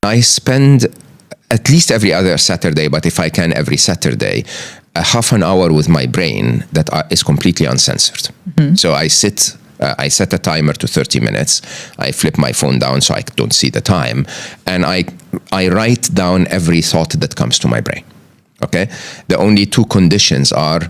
I spend at least every other Saturday, but if I can, every Saturday, a half an hour with my brain that is completely uncensored. So I sit, I set a timer to 30 minutes. I flip my phone down so I don't see the time. And I write down every thought that comes to my brain. Okay? The only two conditions are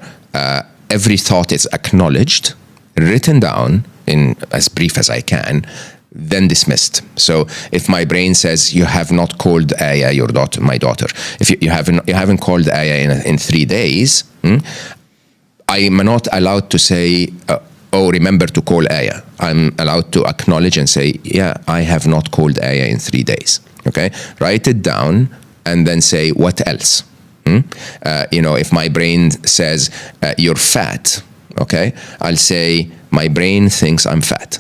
every thought is acknowledged, written down in as brief as I can, then dismissed. So if my brain says you have not called Aya, your daughter, my daughter, if you haven't called Aya in 3 days, I'm not allowed to say, oh, remember to call Aya. I'm allowed to acknowledge and say, yeah, I have not called Aya in 3 days. Okay, write it down and then say, what else? If my brain says you're fat, okay, I'll say my brain thinks I'm fat.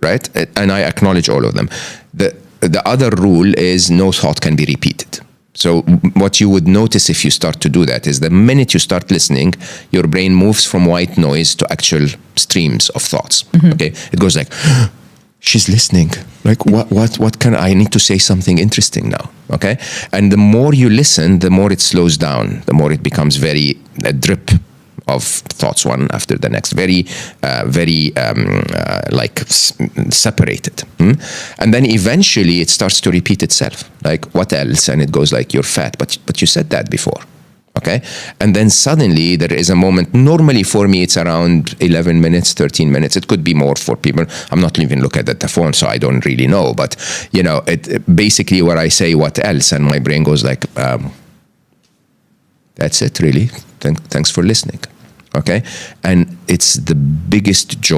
Right? And I acknowledge all of them. The other rule is no thought can be repeated. So what you would notice if you start to do that is the minute you start listening, your brain moves from white noise to actual streams of thoughts. Okay? It goes like, she's listening. Like, what can I need to say something interesting now? Okay? And the more you listen, the more it slows down, the more it becomes very drip of thoughts one after the next, very separated. And then eventually it starts to repeat itself. Like, what else? And it goes like, you're fat, but you said that before. Okay? And then suddenly there is a moment, normally for me it's around 11 minutes, 13 minutes. It could be more for people. I'm not even looking at the phone, so I don't really know. But, it basically where I say what else, and my brain goes like, that's it really. Thanks for listening. Okay? And it's the biggest joy.